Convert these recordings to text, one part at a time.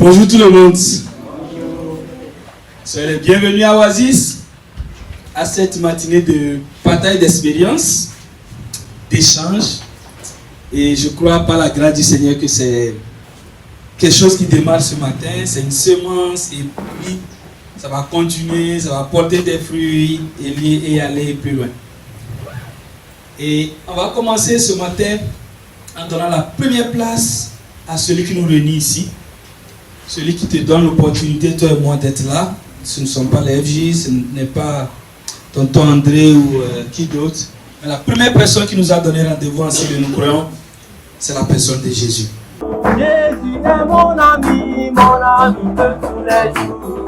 Bonjour tout le monde. Soyez les bienvenus à Oasis, à cette matinée de partage d'expérience, d'échange. Et je crois par la grâce du Seigneur que c'est quelque chose qui démarre ce matin. C'est une semence et puis ça va continuer, ça va porter des fruits et aller plus loin. Et on va commencer ce matin en donnant la première place à celui qui nous réunit ici. Celui qui te donne l'opportunité, toi et moi, d'être là. Ce ne sont pas les FJ, ce n'est pas tonton André ou qui d'autre. Mais la première personne qui nous a donné rendez-vous ensemble, nous croyons, c'est la personne de Jésus. Jésus est mon ami de tous les jours.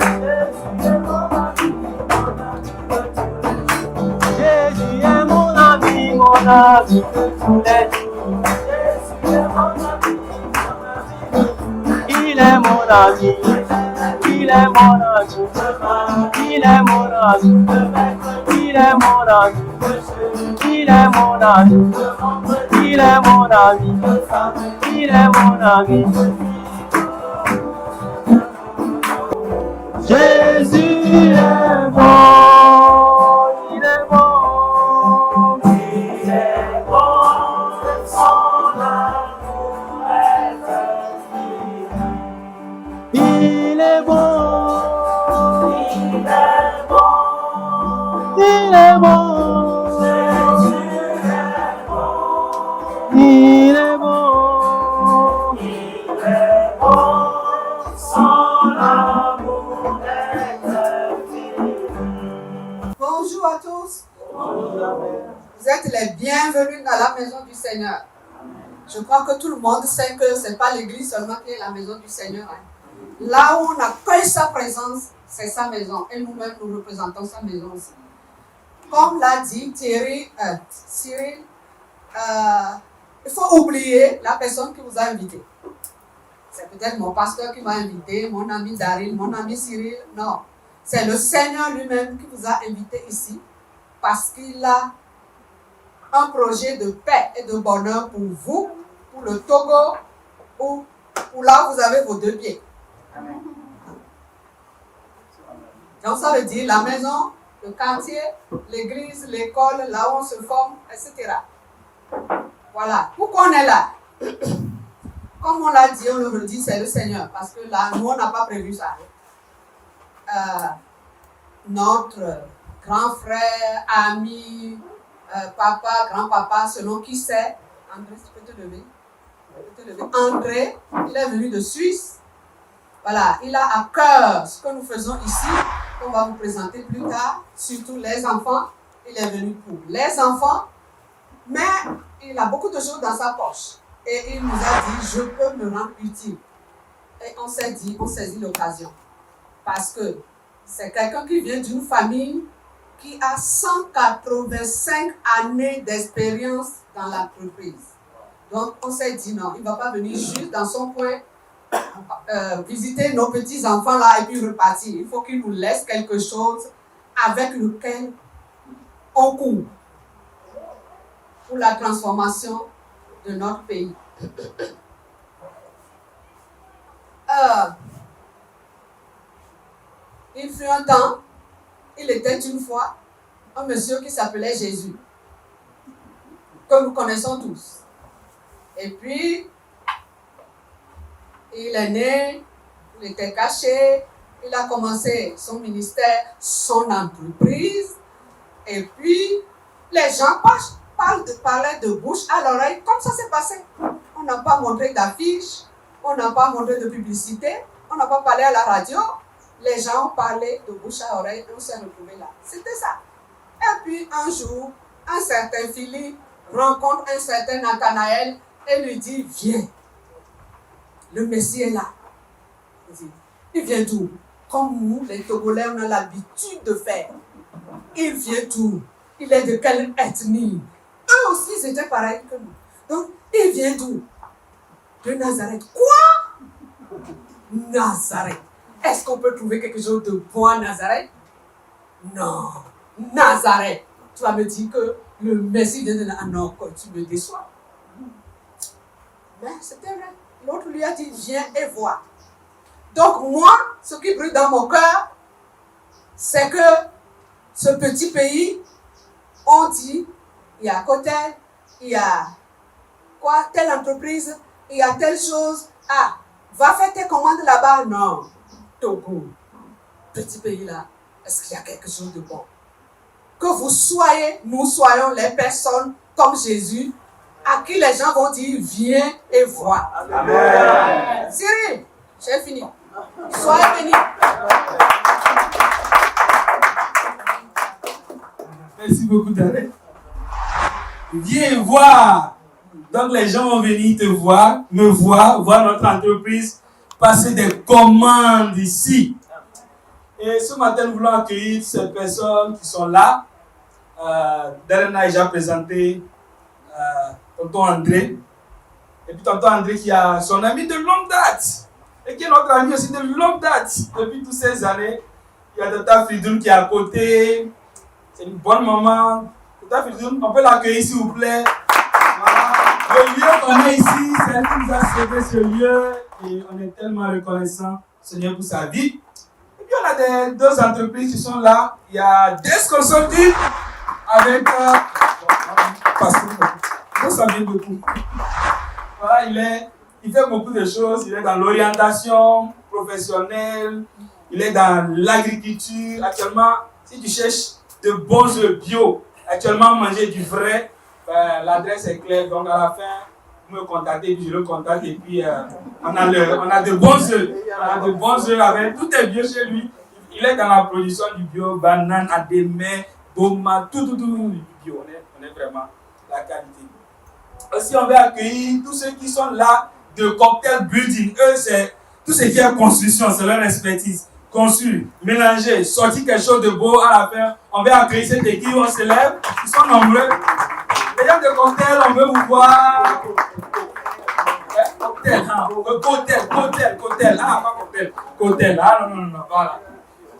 Jésus est mon ami de tous les jours. Il est mon ami, il est mon ami, il est mon ami, il est mon ami, il est mon ami, il est mon ami, il est mon ami. Jésus est bon, il est bon, il est bon, son amour est infini. Il est bon, il est bon, il est bon, Jésus est bon, il est bon, son amour est infini. Bonjour à tous. Vous êtes les bienvenus dans la maison du Seigneur. Je crois que tout le monde sait que ce n'est pas l'église seulement qui est la maison du Seigneur. Là où on accueille sa présence, c'est sa maison. Et nous-mêmes, nous représentons sa maison aussi. Comme l'a dit Cyril, il faut oublier la personne qui vous a invité. C'est peut-être mon pasteur qui m'a invité, mon ami Daryl, mon ami Cyril. Non, c'est le Seigneur lui-même qui vous a invité ici parce qu'il a un projet de paix et de bonheur pour vous, pour le Togo ou pour là où vous avez vos deux pieds. Donc ça veut dire la maison, le quartier, l'église, l'école, là où on se forme, etc. Voilà. Pourquoi on est là? Comme on l'a dit, on le redit, c'est le Seigneur. Parce que là, nous, on n'a pas prévu ça. Notre grand frère, ami, papa, grand-papa, selon qui c'est, André, tu peux te lever? André, il est venu de Suisse. Voilà, il a à cœur ce que nous faisons ici, qu'on va vous présenter plus tard, surtout les enfants. Il est venu pour les enfants, mais il a beaucoup de choses dans sa poche. Et il nous a dit, je peux me rendre utile. Et on s'est dit, on saisit l'occasion. Parce que c'est quelqu'un qui vient d'une famille qui a 185 années d'expérience dans l'entreprise. Donc on s'est dit, non, il ne va pas venir juste dans son coin visiter nos petits-enfants là et puis repartir. Il faut qu'il nous laisse quelque chose avec lequel on court pour la transformation de notre pays. Il fut un temps, il était une fois un monsieur qui s'appelait Jésus, que nous connaissons tous. Et puis, il est né, il était caché, il a commencé son ministère, son entreprise, et puis les gens parlaient de bouche à l'oreille, comme ça s'est passé. On n'a pas montré d'affiches, on n'a pas montré de publicité, on n'a pas parlé à la radio, les gens ont parlé de bouche à oreille et on s'est retrouvés là. C'était ça. Et puis un jour, un certain Philippe rencontre un certain Nathanaël et lui dit, viens. Le Messie est là. Il vient d'où? Comme nous, les Togolais, on a l'habitude de faire. Il vient d'où? Il est de quelle ethnie? Eux aussi, c'était pareil que nous. Donc, il vient d'où? De Nazareth. Quoi? Nazareth. Est-ce qu'on peut trouver quelque chose de bon à Nazareth? Non. Nazareth. Tu vas me dire que le Messie de Nazareth. Ah non, tu me déçois. Mais c'était vrai. L'autre lui a dit, viens et vois. Donc moi, ce qui brûle dans mon cœur, c'est que ce petit pays, on dit, il y a Cotel, il y a quoi, telle entreprise, il y a telle chose. Ah, va faire tes commandes là-bas. Non, Togo, petit pays là, est-ce qu'il y a quelque chose de bon? Que vous soyez, nous soyons les personnes comme Jésus, à qui les gens vont dire, viens et vois. Amen. Cyril, j'ai fini. Soyez bénis. Merci beaucoup, Darek. Viens voir. Donc les gens vont venir te voir, me voir notre entreprise, passer des commandes ici. Et ce matin, nous voulons accueillir ces personnes qui sont là. Darren a déjà présenté tonton André. Et puis tonton André qui a son ami de longue date. Et qui est notre ami aussi de longue date. Depuis toutes ces années, il y a Tata Fridoun qui est à côté. C'est une bonne maman. Tata Fridoun, on peut l'accueillir s'il vous plaît. Voilà. Le lieu qu'on est ici, c'est elle qui nous a sauvé ce lieu. Et on est tellement reconnaissant, Seigneur, pour sa vie. Et puis on a deux entreprises qui sont là. Il y a Desk Consulting avec Pasteur. Ça vient beaucoup. Voilà, il fait beaucoup de choses. Il est dans l'orientation professionnelle. Il est dans l'agriculture. Actuellement, si tu cherches de bons œufs bio, actuellement manger du vrai, l'adresse est claire. Donc à la fin, vous me contactez, puis je le contacte. Et puis on a de bons œufs. On a de bons œufs avec tout est bio chez lui. Il est dans la production du bio, banane, adémé, tomate, tout du bio. On est vraiment la qualité. Aussi, on va accueillir tous ceux qui sont là de Cocktail Building. Eux, c'est tout ce qui est construction, c'est leur expertise. Construire, mélanger, sortir quelque chose de beau à la fin. On va accueillir cette équipe, on se lève. Ils sont nombreux. Les gens de Cocktail, on veut vous voir. Cocktail, hein. Cocktail. Ah, pas cocktail. Cocktail. Ah, non. Voilà.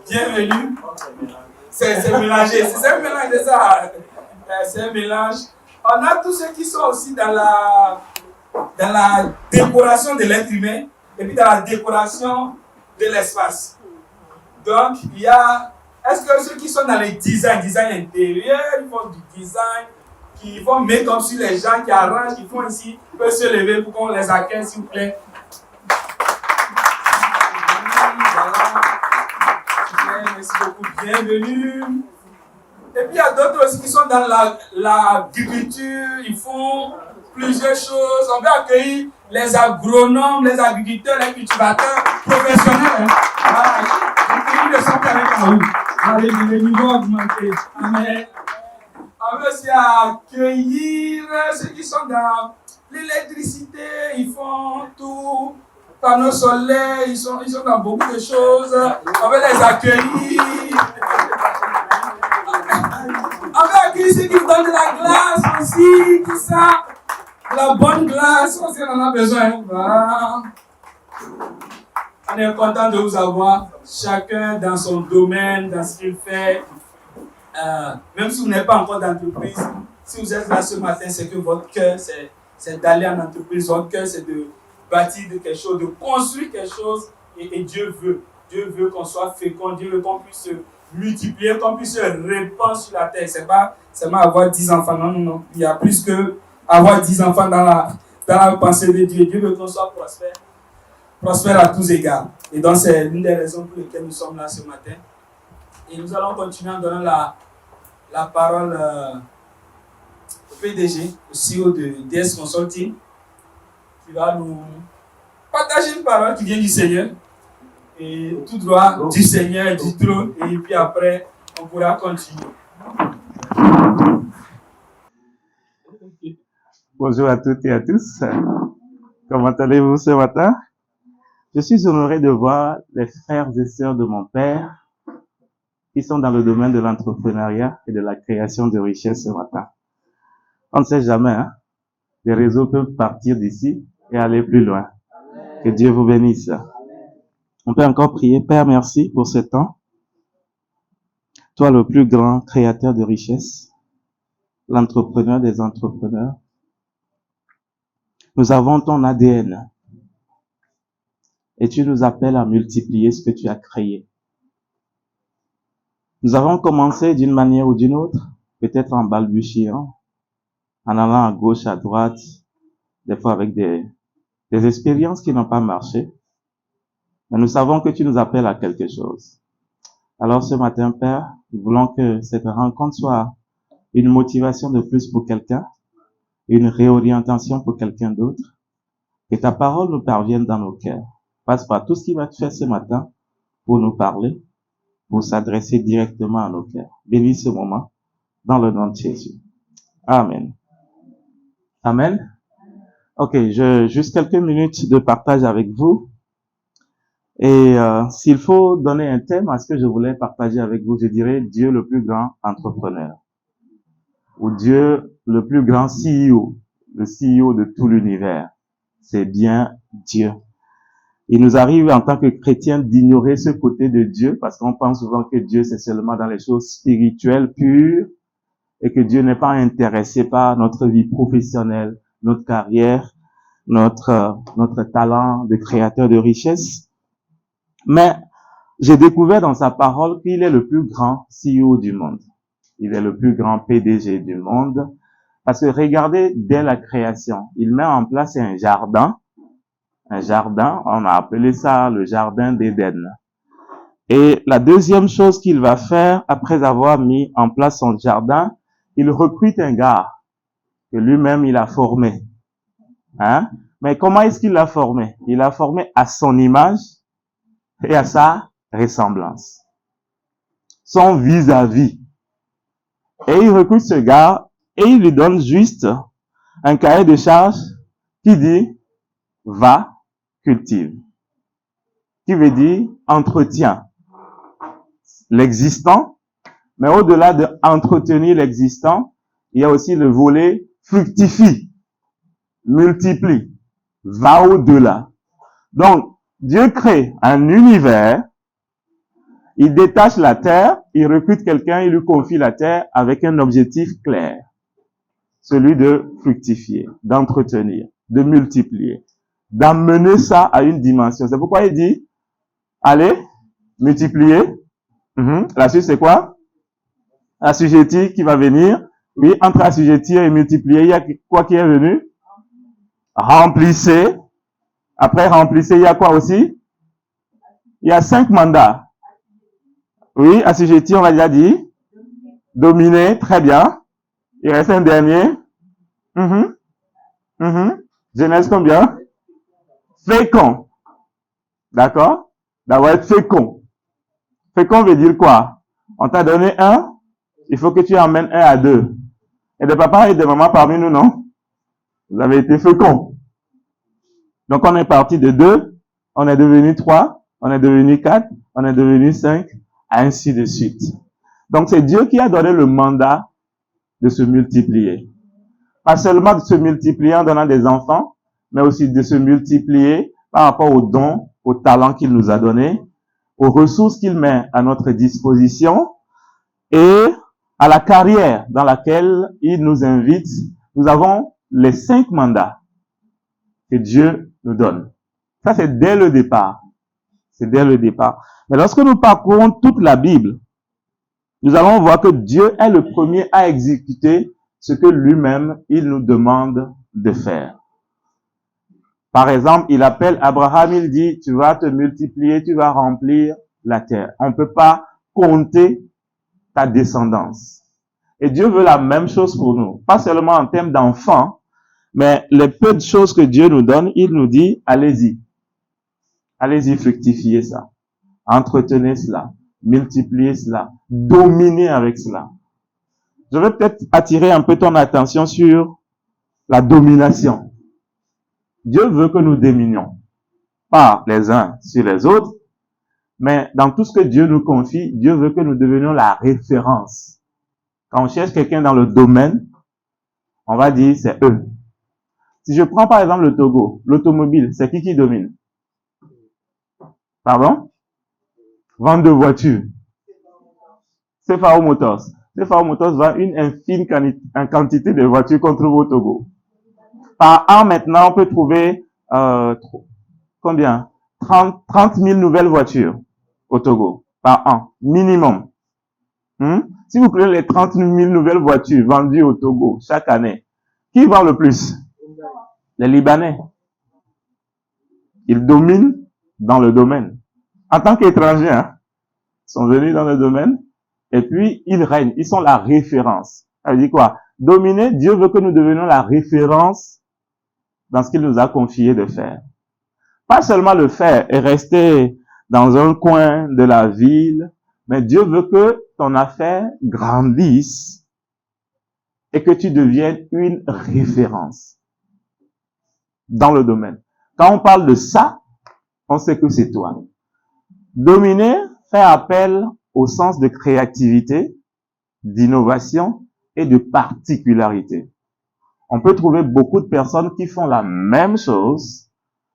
Bienvenue. C'est mélangé. C'est un mélange de ça. C'est un mélange. On a tous ceux qui sont aussi dans la décoration de l'être humain et puis dans la décoration de l'espace. Donc, il y a... Est-ce que ceux qui sont dans le design intérieur, ils font du design, qui font make-up sur les gens, qui arrangent, qui font ici, peuvent se lever pour qu'on les accueille, s'il vous plaît. Voilà. Merci beaucoup. Bienvenue. Et puis il y a d'autres aussi qui sont dans l'agriculture, ils font plusieurs choses. On va accueillir les agronomes, les agriculteurs, les cultivateurs professionnels. Voilà, ils ne sont qu'avec à où. Allez, le niveau augmenté. Amen. On va aussi accueillir ceux qui sont dans l'électricité, ils font tout. Panneaux solaires, ils sont dans beaucoup de choses. On va les accueillir. On va accueillir ceux qui nous donnent de la glace aussi, tout ça. De la bonne glace, aussi on en a besoin. Voilà. On est content de vous avoir, chacun dans son domaine, dans ce qu'il fait. Même si vous n'êtes pas encore d'entreprise, si vous êtes là ce matin, c'est que votre cœur, c'est d'aller en entreprise. Votre cœur, c'est de bâtir quelque chose, de construire quelque chose. Et Dieu veut qu'on soit fécond, Dieu veut qu'on puisse se multiplier, qu'on puisse se répandre sur la terre. C'est pas seulement avoir 10 enfants, non. Il y a plus que avoir 10 enfants dans la pensée de Dieu. Dieu veut qu'on soit prospère à tous égards. Et donc c'est l'une des raisons pour lesquelles nous sommes là ce matin. Et nous allons continuer en donnant la parole au PDG, au CEO de DS Consulting, qui va nous partager une parole qui vient du Seigneur. Et tout droit du Seigneur, du trône. Et puis après, on pourra continuer. Bonjour à toutes et à tous. Comment allez-vous ce matin? Je suis honoré de voir les frères et sœurs de mon père qui sont dans le domaine de l'entrepreneuriat et de la création de richesses ce matin. On ne sait jamais, hein? Les réseaux peuvent partir d'ici et aller plus loin. Que Dieu vous bénisse. On peut encore prier. Père, merci pour ce temps. Toi, le plus grand créateur de richesses, l'entrepreneur des entrepreneurs. Nous avons ton ADN. et tu nous appelles à multiplier ce que tu as créé. Nous avons commencé d'une manière ou d'une autre, peut-être en balbutiant, en allant à gauche, à droite, des fois avec des expériences qui n'ont pas marché. Mais nous savons que tu nous appelles à quelque chose. Alors ce matin, Père, nous voulons que cette rencontre soit une motivation de plus pour quelqu'un, une réorientation pour quelqu'un d'autre, que ta parole nous parvienne dans nos cœurs. Passe par tout ce qui va te faire ce matin pour nous parler, pour s'adresser directement à nos cœurs. Bénis ce moment dans le nom de Jésus. Amen. Amen. Ok, juste quelques minutes de partage avec vous. Et s'il faut donner un thème à ce que je voulais partager avec vous, je dirais Dieu le plus grand entrepreneur. Ou Dieu le plus grand CEO, le CEO de tout l'univers. C'est bien Dieu. Il nous arrive en tant que chrétiens d'ignorer ce côté de Dieu parce qu'on pense souvent que Dieu c'est seulement dans les choses spirituelles pures et que Dieu n'est pas intéressé par notre vie professionnelle, notre carrière, notre talent de créateur de richesse. Mais j'ai découvert dans sa parole qu'il est le plus grand CEO du monde. Il est le plus grand PDG du monde. Parce que regardez, dès la création, il met en place un jardin, on a appelé ça le jardin d'Éden. Et la deuxième chose qu'il va faire, après avoir mis en place son jardin, il recrute un gars que lui-même il a formé. Hein? Mais comment est-ce qu'il l'a formé? Il l'a formé à son image et à sa ressemblance. Son vis-à-vis. Et il recrute ce gars et il lui donne juste un cahier de charge qui dit « va, cultive », qui veut dire « entretiens » l'existant, mais au-delà de entretenir l'existant, il y a aussi le volet « fructifie », multiplie, va au-delà. Donc, Dieu crée un univers, il détache la terre, il recrute quelqu'un, il lui confie la terre avec un objectif clair. Celui de fructifier, d'entretenir, de multiplier, d'amener ça à une dimension. C'est pourquoi il dit, allez, multiplier. La suite, c'est quoi? Assujettir qui va venir. Oui, entre assujettir et multiplier, il y a quoi qui est venu? Remplissez. Après remplissez, il y a quoi aussi? Il y a 5 mandats. Oui, assujettir, on l'a déjà dit. Dominer, très bien. Il reste un dernier. Genèse combien? Fécond. D'accord? D'avoir être fécond. Fécond veut dire quoi? On t'a donné 1, il faut que tu emmènes 1 à 2. Et des papas et des mamans parmi nous, non? Vous avez été fécond. Donc on est parti de 2, on est devenu 3, on est devenu 4, on est devenu 5, ainsi de suite. Donc c'est Dieu qui a donné le mandat de se multiplier. Pas seulement de se multiplier en donnant des enfants, mais aussi de se multiplier par rapport aux dons, aux talents qu'il nous a donnés, aux ressources qu'il met à notre disposition et à la carrière dans laquelle il nous invite. Nous avons les 5 mandats que Dieu nous donne. Ça, c'est dès le départ. C'est dès le départ. Mais lorsque nous parcourons toute la Bible, nous allons voir que Dieu est le premier à exécuter ce que lui-même, il nous demande de faire. Par exemple, il appelle Abraham, il dit, tu vas te multiplier, tu vas remplir la terre. On ne peut pas compter ta descendance. Et Dieu veut la même chose pour nous. Pas seulement en termes d'enfants, mais les peu de choses que Dieu nous donne, il nous dit, allez-y. Allez-y, fructifiez ça. Entretenez cela. Multipliez cela. Dominez avec cela. Je vais peut-être attirer un peu ton attention sur la domination. Dieu veut que nous dominions. Pas les uns sur les autres, mais dans tout ce que Dieu nous confie, Dieu veut que nous devenions la référence. Quand on cherche quelqu'un dans le domaine, on va dire c'est eux. Si je prends par exemple le Togo, l'automobile, c'est qui domine? Pardon? Vente de voitures. CFAO Motors. CFAO Motors vend une infime quantité de voitures qu'on trouve au Togo. Par an maintenant, on peut trouver combien? 30 000 nouvelles voitures au Togo par an, minimum. Si vous prenez les 30 000 nouvelles voitures vendues au Togo chaque année, qui vend le plus? Les Libanais. Ils dominent dans le domaine. En tant qu'étrangers, ils sont venus dans le domaine et puis ils règnent. Ils sont la référence. Ça veut dire quoi? Dominer, Dieu veut que nous devenions la référence dans ce qu'il nous a confié de faire. Pas seulement le faire et rester dans un coin de la ville, mais Dieu veut que ton affaire grandisse et que tu deviennes une référence dans le domaine. Quand on parle de ça, on sait que c'est toi. Dominer fait appel au sens de créativité, d'innovation et de particularité. On peut trouver beaucoup de personnes qui font la même chose,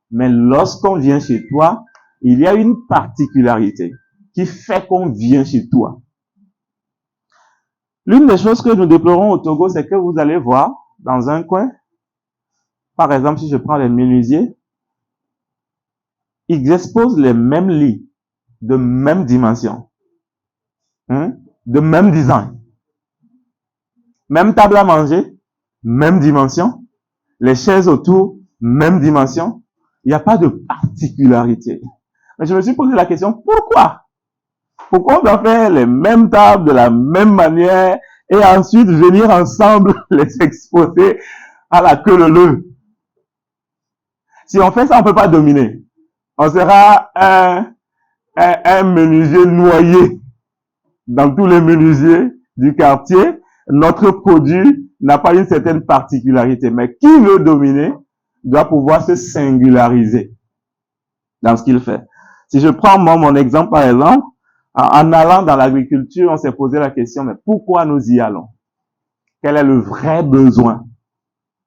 mais lorsqu'on vient chez toi, il y a une particularité qui fait qu'on vient chez toi. L'une des choses que nous déplorons au Togo, c'est que vous allez voir dans un coin, par exemple, si je prends les menuisiers, ils exposent les mêmes lits de même dimension, de même design, même table à manger, même dimension, les chaises autour, même dimension. Il n'y a pas de particularité. Mais je me suis posé la question, pourquoi? Pourquoi on doit faire les mêmes tables de la même manière et ensuite venir ensemble les exposer à la queue leu? Si on fait ça, on peut pas dominer. On sera un menuisier noyé dans tous les menuisiers du quartier. Notre produit n'a pas une certaine particularité. Mais qui veut dominer doit pouvoir se singulariser dans ce qu'il fait. Si je prends moi mon exemple par exemple, en allant dans l'agriculture, on s'est posé la question, mais pourquoi nous y allons? Quel est le vrai besoin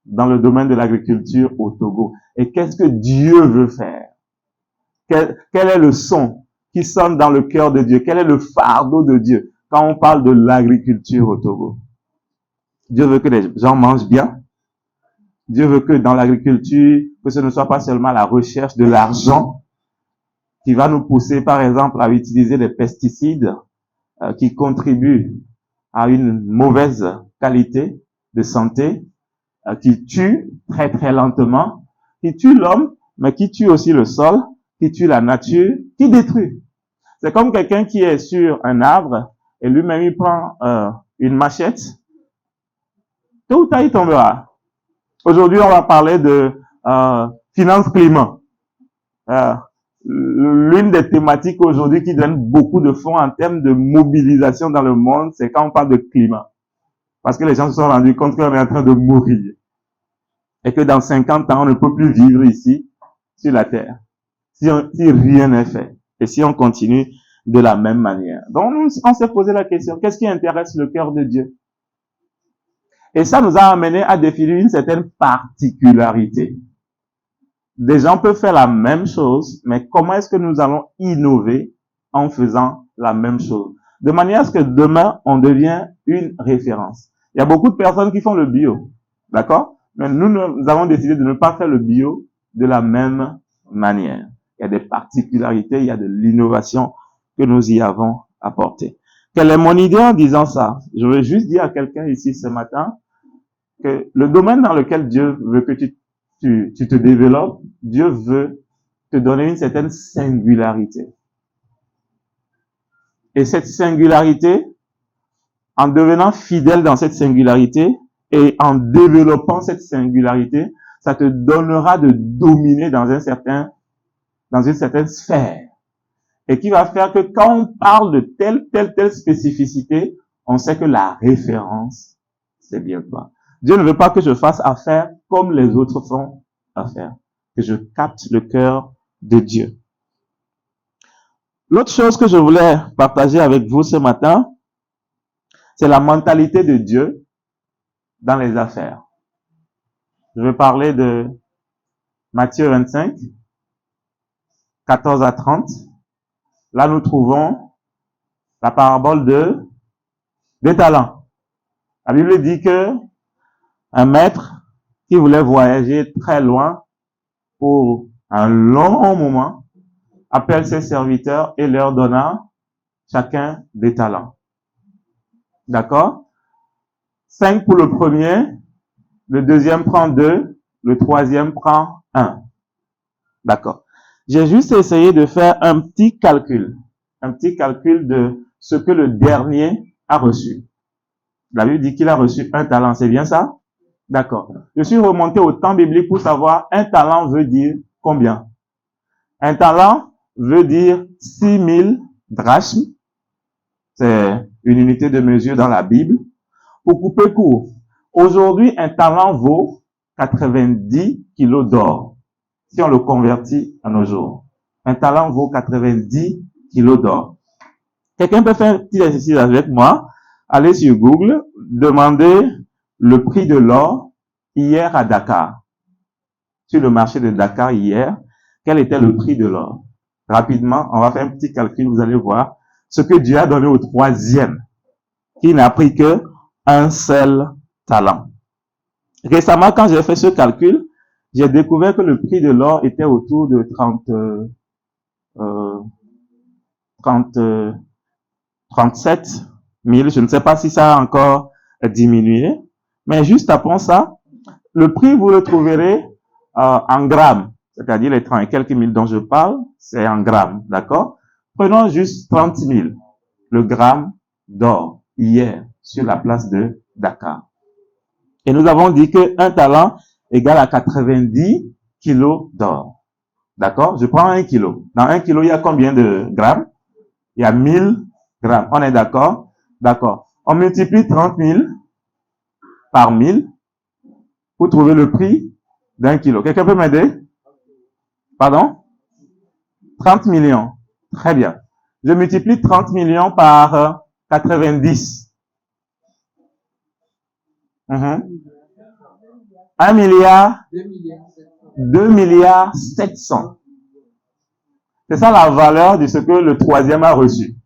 dans le domaine de l'agriculture au Togo? Et qu'est-ce que Dieu veut faire? Quel est le son qui sonne dans le cœur de Dieu? Quel est le fardeau de Dieu quand on parle de l'agriculture au Togo? Dieu veut que les gens mangent bien. Dieu veut que dans l'agriculture, que ce ne soit pas seulement la recherche de l'argent qui va nous pousser, par exemple, à utiliser des pesticides qui contribuent à une mauvaise qualité de santé, qui tuent très très lentement, qui tuent l'homme, mais qui tuent aussi le sol, qui tue la nature, qui détruit. C'est comme quelqu'un qui est sur un arbre et lui-même il prend une machette. Tôt ou tard, il tombera. Aujourd'hui, on va parler de finance climat. L'une des thématiques aujourd'hui qui donne beaucoup de fonds en termes de mobilisation dans le monde, c'est quand on parle de climat. Parce que les gens se sont rendus compte qu'on est en train de mourir. Et que dans 50 ans, on ne peut plus vivre ici, sur la Terre. Si rien n'est fait. Et si on continue de la même manière. Donc, on s'est posé la question, qu'est-ce qui intéresse le cœur de Dieu? Et ça nous a amené à définir une certaine particularité. Des gens peuvent faire la même chose, mais comment est-ce que nous allons innover en faisant la même chose? De manière à ce que demain, on devient une référence. Il y a beaucoup de personnes qui font le bio. D'accord? Mais nous avons décidé de ne pas faire le bio de la même manière. Il y a des particularités, il y a de l'innovation que nous y avons apporté. Quelle est mon idée en disant ça? Je veux juste dire à quelqu'un ici ce matin que le domaine dans lequel Dieu veut que tu te développes, Dieu veut te donner une certaine singularité. Et cette singularité, en devenant fidèle dans cette singularité et en développant cette singularité, ça te donnera de dominer dans une certaine sphère. Et qui va faire que quand on parle de telle spécificité, on sait que la référence, c'est bien toi. Dieu ne veut pas que je fasse affaire comme les autres font affaire. Que je capte le cœur de Dieu. L'autre chose que je voulais partager avec vous ce matin, c'est la mentalité de Dieu dans les affaires. Je vais parler de Matthieu 25, 14 à 30. Là, nous trouvons la parabole des talents. La Bible dit que un maître qui voulait voyager très loin pour un long moment appelle ses serviteurs et leur donna chacun des talents. D'accord? 5 pour le premier, le deuxième prend 2, le troisième prend 1. D'accord. J'ai juste essayé de faire un petit calcul de ce que le dernier a reçu. La Bible dit qu'il a reçu un talent, c'est bien ça? D'accord. Je suis remonté au temps biblique pour savoir un talent veut dire combien? Un talent veut dire 6000 drachmes. C'est une unité de mesure dans la Bible. Pour couper court, aujourd'hui, un talent vaut 90 kilos d'or. Si on le convertit à nos jours, un talent vaut 90 kilos d'or. Quelqu'un peut faire un petit exercice avec moi, aller sur Google, demander le prix de l'or hier à Dakar. Sur le marché de Dakar hier, quel était le prix de l'or? Rapidement, on va faire un petit calcul, vous allez voir ce que Dieu a donné au troisième, qui n'a pris que un seul talent. Récemment, quand j'ai fait ce calcul, j'ai découvert que le prix de l'or était autour de 37 000. Je ne sais pas si ça a encore diminué. Mais juste après ça, le prix, vous le trouverez en grammes. C'est-à-dire les 30 et quelques mille dont je parle, c'est en grammes. D'accord? Prenons juste 30 000. Le gramme d'or, hier, sur la place de Dakar. Et nous avons dit qu'un talent égale à 90 kilos d'or. D'accord? Je prends 1 kilo. Dans 1 kilo, il y a combien de grammes? Il y a 1000 grammes. On est d'accord? D'accord. On multiplie 30 000 par 1000 pour trouver le prix d'1 kilo. Quelqu'un peut m'aider? Pardon? 30 millions. Très bien. Je multiplie 30 millions par 90. 1 milliard, 2 milliards 700. C'est ça la valeur de ce que le troisième a reçu.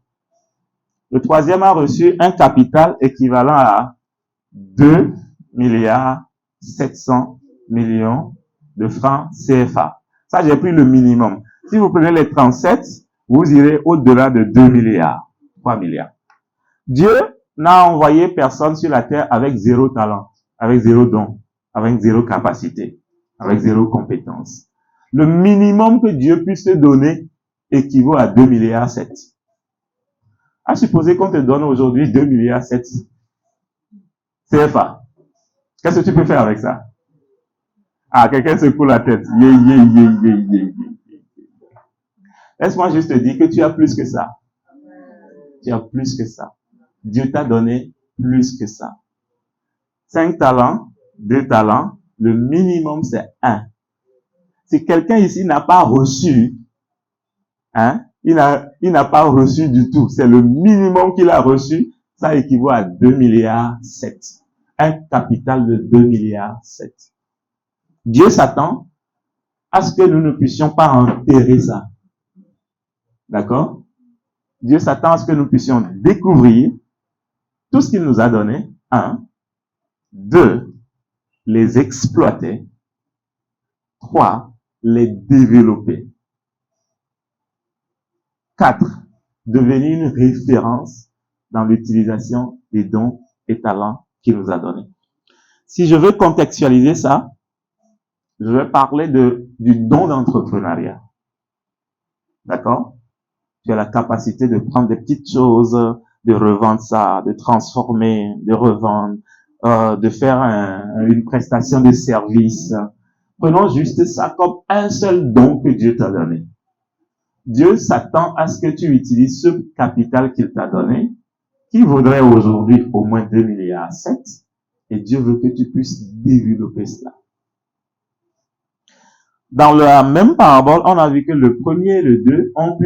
Le troisième a reçu un capital équivalent à 2 milliards 700 millions de francs CFA. Ça, j'ai pris le minimum. Si vous prenez les 37, vous irez au-delà de 2 milliards, 3 milliards. Dieu n'a envoyé personne sur la terre avec 0 talent, avec 0 don, avec 0 capacité, avec 0 compétence. Le minimum que Dieu puisse te donner équivaut à 2 milliards 7. À supposer qu'on te donne aujourd'hui 2 milliards 7 CFA. Qu'est-ce que tu peux faire avec ça? Ah, quelqu'un secoue la tête. Laisse-moi juste te dire que tu as plus que ça. Tu as plus que ça. Dieu t'a donné plus que ça. 5 talents, 2 talents, le minimum c'est 1. Si quelqu'un ici n'a pas reçu, il n'a pas reçu du tout. C'est le minimum qu'il a reçu. Ça équivaut à 2 milliards 7. Un capital de 2 milliards 7. Dieu s'attend à ce que nous ne puissions pas enterrer ça. D'accord? Dieu s'attend à ce que nous puissions découvrir tout ce qu'il nous a donné. 1. 2. Les exploiter. 3. Les développer. 4. Devenir une référence dans l'utilisation des dons et talents qu'il nous a donnés. Si je veux contextualiser ça, je vais parler du don d'entrepreneuriat. D'accord? Tu as la capacité de prendre des petites choses, de revendre ça, de transformer, de revendre, de faire une prestation de service. Prenons juste ça comme un seul don que Dieu t'a donné. Dieu s'attend à ce que tu utilises ce capital qu'il t'a donné, qui vaudrait aujourd'hui au moins 2 milliards 7, et Dieu veut que tu puisses développer cela. Dans la même parabole, on a vu que le premier et le 2 ont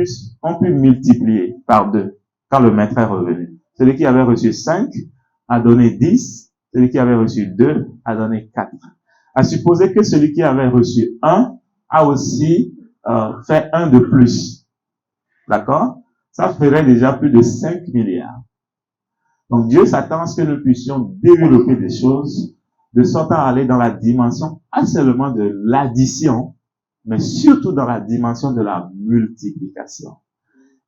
pu multiplier par 2 quand le maître est revenu. Celui qui avait reçu 5 a donné 10, celui qui avait reçu 2 a donné 4. À supposer que celui qui avait reçu 1 a aussi fait 1 de plus. D'accord? Ça ferait déjà plus de 5 milliards. Donc Dieu s'attend à ce que nous puissions développer des choses de sorte à aller dans la dimension pas seulement de l'addition, mais surtout dans la dimension de la multiplication.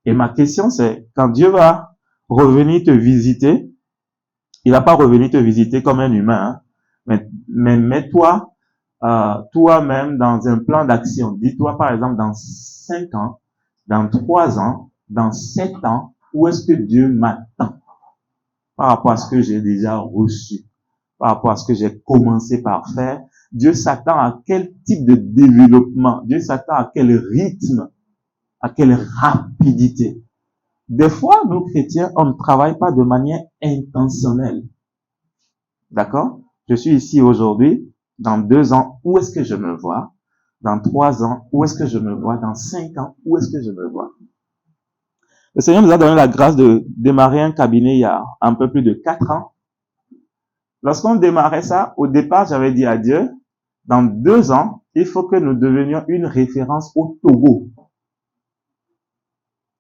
Et ma question c'est, quand Dieu va revenir te visiter, il va pas revenir te visiter comme un humain, hein, mais mets-toi toi-même dans un plan d'action. Dis-toi par exemple dans 5 ans, dans 3 ans, dans 7 ans, où est-ce que Dieu m'attend par rapport à ce que j'ai déjà reçu, par rapport à ce que j'ai commencé par faire. Dieu s'attend à quel type de développement, Dieu s'attend à quel rythme, à quelle rapidité. Des fois, nous chrétiens, on ne travaille pas de manière intentionnelle. D'accord? Je suis ici aujourd'hui. Dans 2 ans, où est-ce que je me vois? Dans 3 ans, où est-ce que je me vois? Dans 5 ans, où est-ce que je me vois? Le Seigneur nous a donné la grâce de démarrer un cabinet il y a un peu plus de 4 ans. Lorsqu'on démarrait ça, au départ, j'avais dit à Dieu, dans 2 ans, il faut que nous devenions une référence au Togo.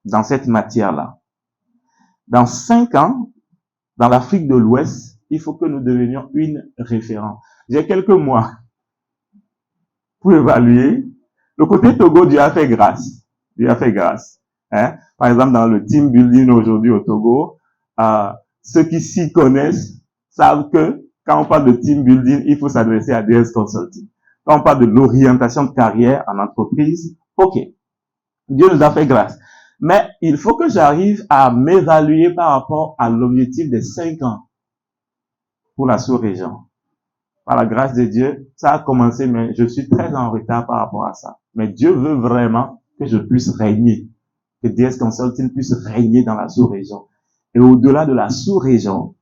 Dans cette matière-là. Dans 5 ans, dans l'Afrique de l'Ouest, il faut que nous devenions une référence. J'ai quelques mois pour évaluer. Le côté Togo, Dieu a fait grâce. Dieu a fait grâce. Hein? Par exemple, dans le team building aujourd'hui au Togo, ceux qui s'y connaissent savent que quand on parle de team building, il faut s'adresser à DS Consulting. Quand on parle de l'orientation de carrière en entreprise, ok. Dieu nous a fait grâce. Mais il faut que j'arrive à m'évaluer par rapport à l'objectif des 5 ans pour la sous-région. Par la grâce de Dieu, ça a commencé, mais je suis très en retard par rapport à ça. Mais Dieu veut vraiment que je puisse régner, que DS Consulting puisse régner dans la sous-région. Et au-delà de la sous-région,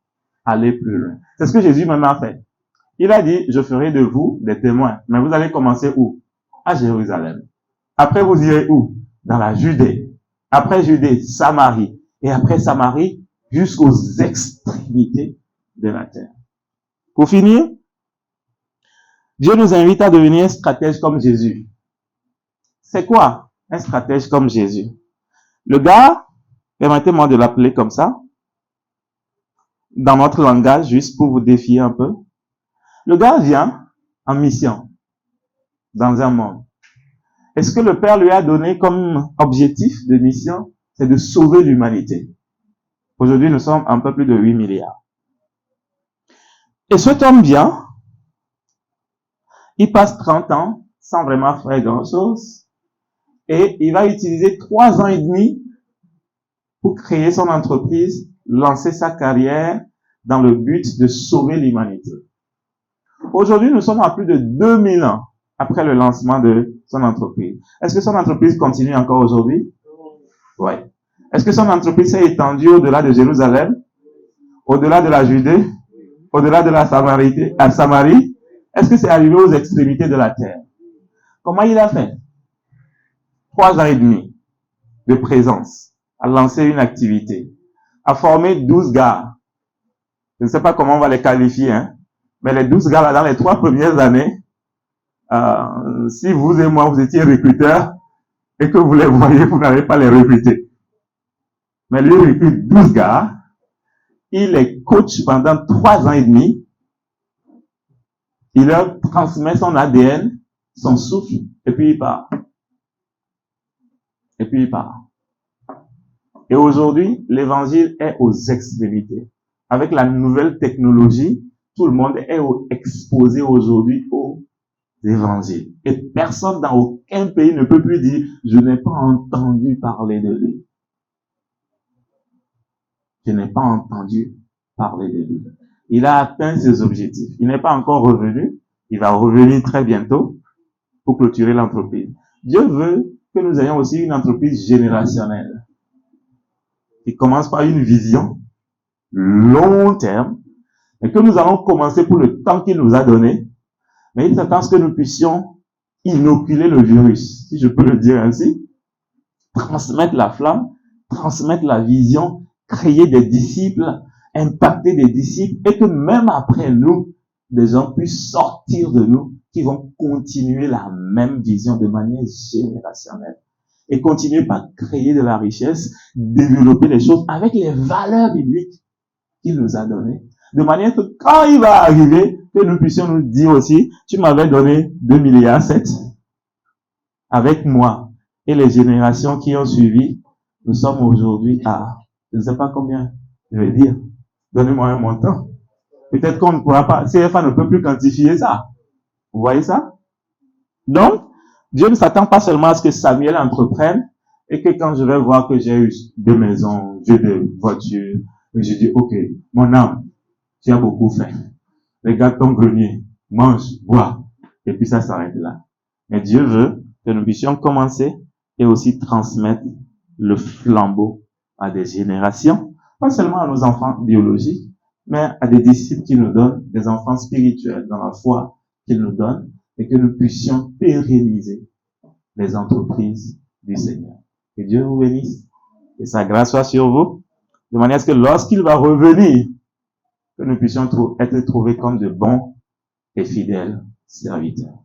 aller plus loin. C'est ce que Jésus même a fait. Il a dit, je ferai de vous des témoins. Mais vous allez commencer où? À Jérusalem. Après, vous irez où? Dans la Judée. Après Judée, Samarie. Et après Samarie, jusqu'aux extrémités de la terre. Pour finir, Dieu nous invite à devenir un stratège comme Jésus. C'est quoi un stratège comme Jésus? Le gars, permettez-moi de l'appeler comme ça, dans notre langage, juste pour vous défier un peu. Le gars vient en mission dans un monde. Est-ce que le Père lui a donné comme objectif de mission? C'est de sauver l'humanité. Aujourd'hui, nous sommes un peu plus de 8 milliards. Et cet homme vient, il passe 30 ans sans vraiment faire grand-chose et il va utiliser 3 ans et demi pour créer son entreprise, lancer sa carrière dans le but de sauver l'humanité. Aujourd'hui, nous sommes à plus de 2000 ans après le lancement de son entreprise. Est-ce que son entreprise continue encore aujourd'hui? Oui. Est-ce que son entreprise s'est étendue au-delà de Jérusalem? Au-delà de la Judée? Au-delà de la Samarie? Est-ce que c'est arrivé aux extrémités de la terre? Comment il a fait? 3 ans et demi de présence, à lancer une activité, à former 12 gars. Je ne sais pas comment on va les qualifier, hein, mais les 12 gars là, dans les 3 premières années, si vous et moi, vous étiez recruteurs, et que vous les voyez, vous n'allez pas les recruter. Mais lui, il recrute 12 gars, il les coach pendant 3 ans et demi, il leur transmet son ADN, son souffle, et puis il part. Et puis il part. Et aujourd'hui, l'évangile est aux extrémités. Avec la nouvelle technologie, tout le monde est exposé aujourd'hui aux évangiles. Et personne dans aucun pays ne peut plus dire, je n'ai pas entendu parler de lui. Je n'ai pas entendu parler de lui. Il a atteint ses objectifs. Il n'est pas encore revenu. Il va revenir très bientôt pour clôturer l'entreprise. Dieu veut que nous ayons aussi une entreprise générationnelle qui commence par une vision long terme et que nous allons commencer pour le temps qu'il nous a donné. Mais il s'attend à ce que nous puissions inoculer le virus, si je peux le dire ainsi, transmettre la flamme, transmettre la vision, créer des disciples, impacter des disciples, et que même après nous, des gens puissent sortir de nous, qui vont continuer la même vision de manière générationnelle. Et continuer par créer de la richesse, développer les choses avec les valeurs bibliques qu'il nous a données. De manière que quand il va arriver, que nous puissions nous dire aussi, tu m'avais donné 2 milliards 7. avec moi et les générations qui ont suivi, nous sommes aujourd'hui à, je ne sais pas combien, je vais dire, donnez-moi un montant. Peut-être qu'on ne pourra pas, CFA ne peut plus quantifier ça. Vous voyez ça? Donc, Dieu ne s'attend pas seulement à ce que Samuel entreprenne et que quand je vais voir que j'ai eu des maisons, j'ai des voitures, et je dis, ok, mon âme, tu as beaucoup fait. Regarde ton grenier, mange, bois, et puis ça s'arrête là. Mais Dieu veut que nous puissions commencer et aussi transmettre le flambeau à des générations, pas seulement à nos enfants biologiques, mais à des disciples qui nous donnent, des enfants spirituels dans la foi qu'ils nous donnent, et que nous puissions pérenniser les entreprises du Seigneur. Que Dieu vous bénisse, que sa grâce soit sur vous, de manière à ce que lorsqu'il va revenir, que nous puissions être trouvés comme de bons et fidèles serviteurs.